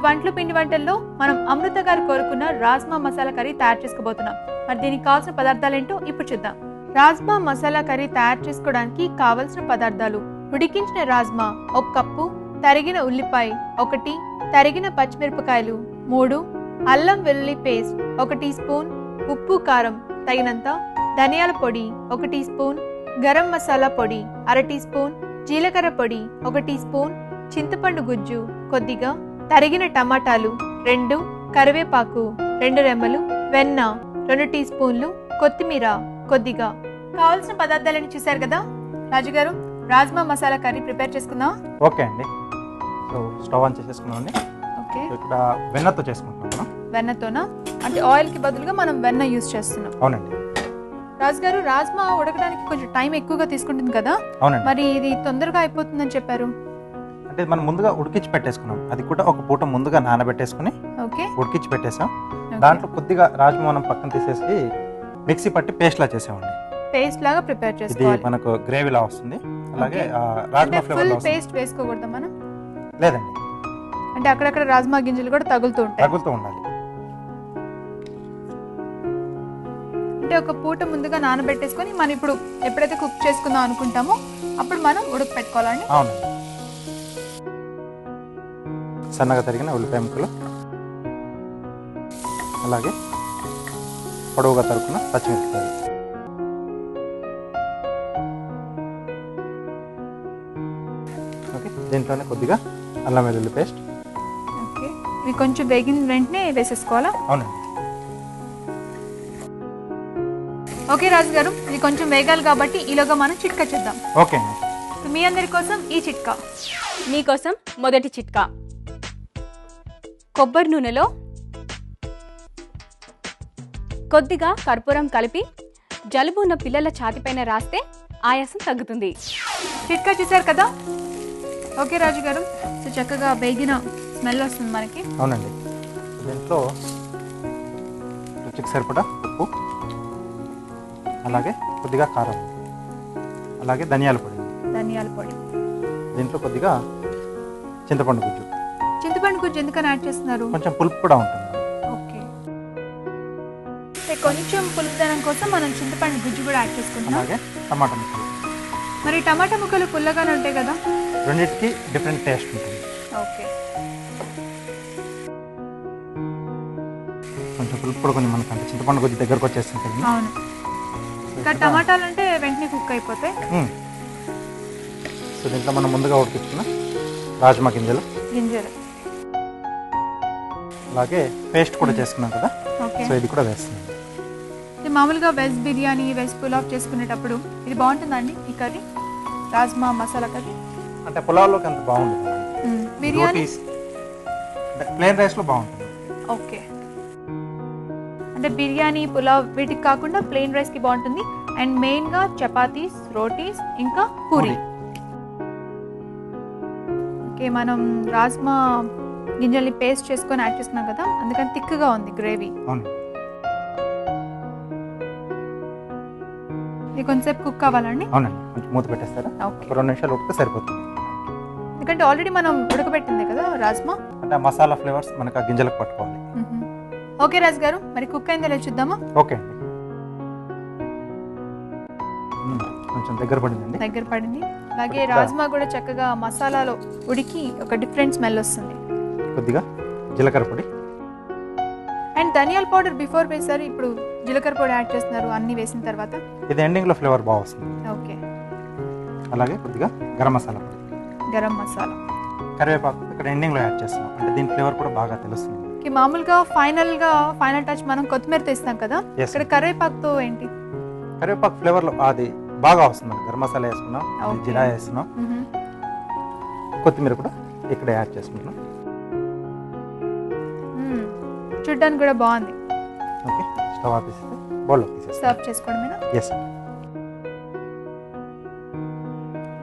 వంటలు పిండి వంటల్లో మనం అమృత గారు కోరుకున్న రాజ్మా మసాలా కర్రీ తయారు చేసుకోబోతున్నాం. మరి దీనికి కావాల్సిన పదార్థాలు ఏంటో ఇప్పుడు చూద్దాం. రాజ్మా మసాలా కర్రీ తయారు చేసుకోవడానికి కావలసిన పదార్థాలు: ఉడికించిన రాజ్మా 1 కప్పు, తరిగిన ఉల్లిపాయ 1, తరిగిన పచ్చిమిరపకాయలు 3, అల్లం వెల్లుల్లి పేస్ట్ 1 టీ స్పూన్, ఉప్పు కారం తగినంత, ధనియాల పొడి 1 టీ స్పూన్, గరం మసాలా పొడి 1/2 టీ స్పూన్, జీలకర్ర పొడి 1 టీ స్పూన్, చింతపండు గుజ్జు కొద్దిగా, తరిగిన టమాటాలు 2, కరివేపాకు 2 రెమ్మలు, వెన్న 2 టీ స్పూన్లు, కొత్తిమీర కొద్దిగా. కావాల్సిన పదార్థాలని చూశారు కదా రాజు గారు. రాజ్మా మసాలా కర్రీ ప్రిపేర్ చేసుకుందాం. ఓకే అండి. సో స్టవ్ ఆన్ చేసేసుకున్నామండి. ఓకే, ఇక్కడ వెన్నతో చేసుకుంటున్నాం. వెన్నతోనా? అంటే ఆయిల్ కి బదులుగా మనం వెన్న యూజ్ చేస్తున్నాం. అవునండి. రాజు గారు, రాజ్మా ఉడకడానికి కొంచెం టైం ఎక్కువగా తీసుకుంటుంది కదా, అవునండి. మరి ఇది తొందరగా అయిపోతుందని చెప్పారు. అంటే మనం ముందుగా ఉడికించి పెట్టేసుకున్నాం. అది కూడా ఒక పూట ముందుగా నానబెట్టేసుకుని ఓకే, ఉడికించి పెట్టేసాం. దాంట్లో కొద్దిగా రాజ్మా మనం పక్కన తీసేసి మిక్సీ పట్టి పేస్ట్ లా చేసామండి. పేస్ట్ లాగా ప్రిపేర్ ఇది చేసుకోవాలి. మనకు గ్రేవీ లా వస్తుంది. అలాగే రాజ్మా ఫ్లేవర్ ఫుల్ లా వస్తుంది. పేస్ట్ వేసుకోకూడదా మనం? లేదండి, అంటే అక్కడక్కడ రాజ్మా గింజలు కూడా తగులుతూ ఉంటాయి. తగులుతూ ఉండాలి. అంటే ఒక పూట ముందుగా నానబెట్టేసుకొని మనం ఇప్పుడు ఎప్పుడైతే కుక్ చేసుకుందాం అనుకుంటామో అప్పుడు మనం ఉడక పెట్టుకోవాలండి. అవునండి. సన్నగా తరిగిన ఉల్లిపాయ ముక్కలు, అలాగే పొడవుగా తరుకున్న పచ్చిమిరపకాయలు, ఓకే. దీంట్లోనే కొద్దిగా అల్లం వెల్లుల్లి పేస్ట్. ఓకే, ఇవి కొంచెం వేగిన వెంటనే వేసేసుకోవాలా? అవునండి. ఓకే రాజు గారు, ఇది కొంచెం వేగాలి కాబట్టి ఈలోగా మనం చిట్కా చేద్దాం. ఓకే అండి. మీ అందరి కోసం ఈ చిట్కా. మీకోసం మొదటి చిట్కా: కొబ్బరి నూనెలో కొద్దిగా కర్పూరం కలిపి జలుబు ఉన్న పిల్లల ఛాతిపైన రాస్తే ఆయాసం తగ్గుతుంది. చిట్కా చూసారు కదా. ఓకే రాజు గారు, సో చక్కగా వేగిన స్మెల్ వస్తుంది మనకి. అవునండి. దీంట్లో రుచికి సరిపడా ఉప్పు, అలాగే కొద్దిగా కారం, అలాగే ధనియాల పొడి. ధనియాల పొడి. దీంట్లో కొద్దిగా చింతపండు గుజ్జు. చింతపండు గుజ్జు ఎందుకని యాడ్ చేస్తున్నారు? కొంచెం పులుపు కూడా ఉంటుంది. ఓకే, కొంచెం పులుపుదనం కోసం మనం చింతపండు గుజ్జు కూడా యాడ్ చేసుకుంటున్నాం. అలాగే టమాటా ముక్కలు. మరి టమాటా ముక్కలు పుల్లగానే ఉంటాయి కదా? రెండింటికి డిఫరెంట్ టేస్ట్ ఉంటుంది. ఓకే, కొంచెం పులుపు కూడా కొన్ని మనకు అంటే చింతపండు గుజ్జు దగ్గరకు వచ్చేస్తుంది. అవును. ఇంకా టమాటాలు అంటే వెంటనే కుక్ అయిపోతాయి. సో దీంట్లో మనం ముందుగా ఉడికించుకున్న రాజ్మా గింజలు, అలాగే పేస్ట్ కూడా చేసుకున్నాం కదా, ఓకే. సో ఇది కూడా వేస్తున్నాం. ఇది మామూలుగా వెజ్ బిర్యానీ, వెజ్ పులావ్ చేసుకునేటప్పుడు ఇది బాగుంటుందండి ఈ కర్రీ, రాజ్మా మసాలా కర్రీ. అంటే పులావ్లోకి అంత బాగుంటుంది. బిర్యానీ ప్లేన్ రైస్లో బాగుంటుంది. ఓకే, అంటే బిర్యానీ, పులావ్ వీటికి కాకుండా ప్లెయిన్ రైస్కి బాగుంటుంది. అండ్ మెయిన్గా చపాతీస్, రోటీస్, ఇంకా పూరి. ఓకే, మనం రాజ్మా గింజల్ని పేస్ట్ చేసుకొని యాడ్ చేస్తున్నాం కదా, అందుకని థిక్గా ఉంది గ్రేవీ. అవును. ఇది కొంచెంసేపు కుక్ కావాలండి. అవునండి, కొంచెం మూత పెట్టేస్తారా? ఓకే, 2 నిమిషాలు ఉడికితే సరిపోతుంది. ఎందుకంటే ఆల్రెడీ మనం ఉడకబెట్టింది కదా రాజ్మా. అంటే ఆ మసాలా ఫ్లేవర్స్ మనకు ఆ గింజలకు పట్టుకోవాలి. ఓకే రాజు గారు, మరి కుక్ అయిందో లేదో చూద్దామా? ఓకే అండి. కొంచెం దగ్గర పడిందండి. దగ్గర పడింది. అలాగే రాజ్మా కూడా చక్కగా మసాలాలో ఉడికి ఒక డిఫరెంట్ స్మెల్ వస్తుంది. కొద్దిగా జీలకర్ర పొడి అండ్ ధనియాల పౌడర్ బిఫోర్ వేసారు, ఇప్పుడు జీలకర్ర పొడి యాడ్ చేస్తున్నారు అన్ని వేసిన తర్వాత. ఇది ఎండింగ్లో ఫ్లేవర్ బాగా వస్తుంది. ఓకే, అలాగే కొద్దిగా గరం మసాలా పొడి, గరం మసాలా, కరివేపాకు ఇక్కడ ఎండింగ్లో యాడ్ చేస్తున్నాం. అంటే దీని ఫ్లేవర్ కూడా బాగా తెలుస్తుంది. మామూలుగా ఫైనల్ టచ్ మనం కొత్తిమీరతో ఇస్తాం కదా, ఇక్కడ కరివేపాకుతో ఏంటి? కరివేపాకు ఫ్లేవర్లో అది బాగా వస్తుంది. గరం మసాలా వేసుకున్నాం, జీరా వేస్తున్నాం, కొత్తిమీర కూడా ఇక్కడ యాడ్ చేసుకున్నాం. చూడ్డానికి కూడా బాగుంది. ఓకే, స్టవ్ ఆపేస్తే బౌల్లో తీసేస్తాం. సర్వ్ చేసుకోవడమేనా? ఎస్.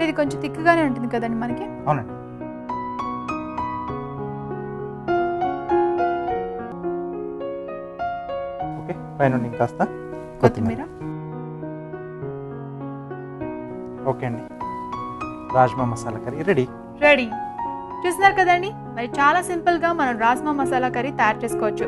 ఇది కొంచెం థిక్గానే ఉంటుంది కదండి మనకి. అవునండి. ఓకే, పైన ఇంకాస్త కొత్తిమీర. ఓకే అండి, రాజ్మా మసాలా కర్రీ రెడీ. చూస్తున్నారు కదండి, మరి చాలా సింపుల్ గా మనం రాజ్మా మసాలా కర్రీ తయారు చేసుకోవచ్చు.